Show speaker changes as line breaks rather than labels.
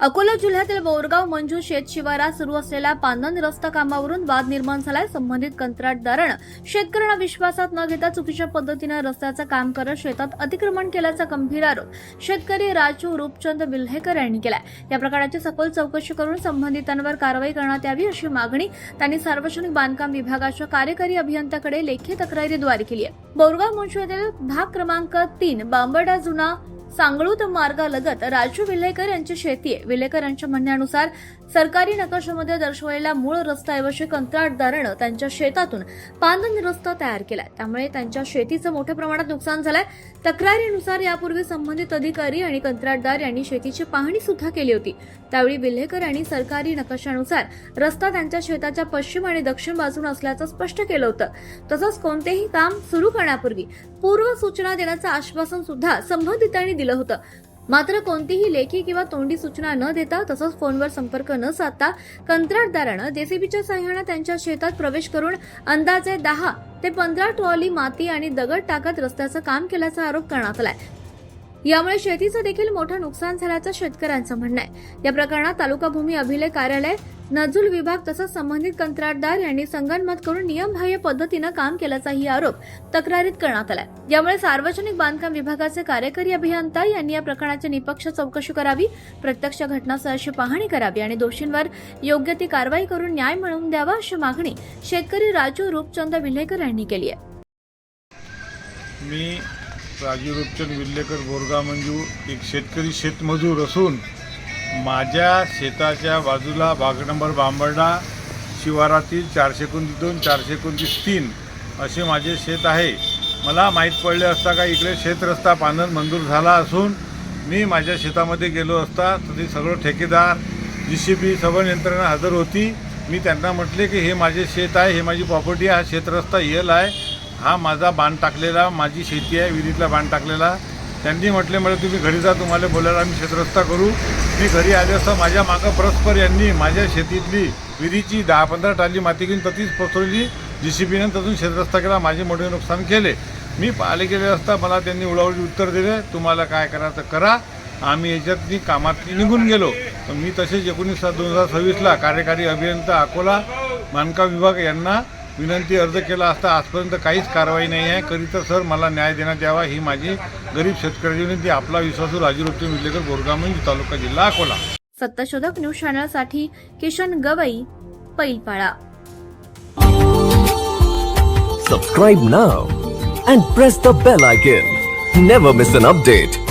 अकोला जिल्ह्यातील बोरगाव मंजू शेत शिवारात सुरू असलेल्या पांदन रस्ता कामावरून वाद निर्माण झालाय। संबंधित कंत्राटदारानं शेतकऱ्यांना विश्वासात न घेता चुकीच्या पद्धतीने रस्त्याचं काम करत शेतात अतिक्रमण केल्याचा गंभीर आरोप शेतकरी राजू रूपचंद विल्हेकर यांनी केलाय। या प्रकाराची सखोल चौकशी करून संबंधितांवर कारवाई करण्यात यावी अशी मागणी त्यांनी सार्वजनिक बांधकाम विभागाच्या कार्यकारी अभियंत्याकडे लेखी तक्रारीद्वारे केली आहे। बोरगाव मंजू येथील भाग क्रमांक 3 बांबडा जुना सांगळूत मार्गालगत राजू विल्हेकर यांची शेती आहे। विल्हेकर यांच्या म्हणण्यानुसार सरकारी नकाशामध्ये दर्शवलेल्या मूळ रस्त्याऐवजी कंत्राटदारानं त्यांच्या शेतातून पांदन रस्ता तयार केलाय, त्यामुळे त्यांच्या शेतीचं मोठ्या प्रमाणात नुकसान झालंय। तक्रारीनुसार यापूर्वी संबंधित अधिकारी आणि कंत्राटदार यांनी शेतीची पाहणी सुद्धा केली होती। त्यावेळी विल्हेकर यांनी सरकारी नकाशानुसार रस्ता त्यांच्या शेताच्या पश्चिम आणि दक्षिण बाजूने असल्याचं स्पष्ट केलं होतं। तसंच कोणतेही काम सुरू करण्यापूर्वी पूर्व सूचना देण्याचं आश्वासन सुद्धा संबंधितांनी दिलं होतं। मात्र कोणतीही लेखी किंवा तोंडी सूचना न देता तसंच फोनवर संपर्क न साधता कंत्राटदारानं जेसीबीच्या सहाय्याने त्यांच्या शेतात प्रवेश करून अंदाजे 10 ते 15 ट्रॉली माती आणि दगड टाकत रस्त्याचं काम केल्याचा आरोप करण्यात आलाय। यामुळे शेतीचं देखील मोठं नुकसान झाल्याचं शेतकऱ्यांचं म्हणणं आहे। या प्रकरणात तालुका भूमी अभिलेख कार्यालय, नजूल विभाग तसंच संबंधित कंत्राटदार यांनी संगनमत करून नियमबाह्य पद्धतीनं काम केल्याचाही आरोप तक्रारीत करण्यात आलाय। यामुळे सार्वजनिक बांधकाम विभागाचे कार्यकारी अभियंता यांनी या प्रकरणाची निष्पक्ष चौकशी करावी, प्रत्यक्ष घटनास्थळाची पाहणी करावी आणि दोषींवर योग्य ती कारवाई करून न्याय मिळवून द्यावा अशी मागणी शेतकरी राजू रूपचंद विल्हेकर यांनी केली आहे।
मी राजू रूपचंद विल्हेकर बोरगाव मंजू एक शेतकरी शेतमजूर असून माझ्या शेताच्या बाजूला भाग नंबर बांबर्डा शिवारातील 429, 429-3 असे माझे शेत आहे। मला माहीत पडले असता का इकडे शेतरस्ता पांदन मंजूर झाला असून मी माझ्या शेतामध्ये गेलो असता तर ते सगळं ठेकेदार JCB सर्व यंत्रणा हजर होती। मी त्यांना म्हटले की हे माझे शेत आहे, हे माझी प्रॉपर्टी आहे, हा शेतरस्ता येल आहे, हा माझा बांध टाकलेला माझी शेती आहे, विहिरीतला बांध टाकलेला। त्यांनी म्हटले मला तुम्ही घरी जा, तुम्हाला बोलायला आम्ही शेतरस्ता करू। मी घरी आले असता माझ्या मागं परस्पर यांनी माझ्या शेतीतली विहिरीची 10-15 टाली माती घेऊन तशीच पसरवली JCBने, तसून शेतरस्ता केला, माझे मोठे नुकसान केले। मी पाहिले गेले असता मला त्यांनी उडावडी उत्तर दिले, तुम्हाला काय करायचं करा, आम्ही याच्यातनी कामात निघून गेलो। पण मी तसेच 19/7/2026 कार्यकारी अभियंता अकोला बांधकाम विभाग यांना विनंती अर्ज केला असता आजपर्यंत काहीच कारवाई नाही आहे करी, तर सर मला न्याय देण्यात यावा ही माझी गरीब शेतकऱ्याची विनंती। आपला विश्वासू राजू रूपचंद विल्हेकर, बोरगाव मंजू, तालुका जिल्हा अकोला।
सत्यशोधक न्यूज चॅनलसाठी Kishan Gavai, Pailpada.
Subscribe now and press the bell icon. Never miss an update.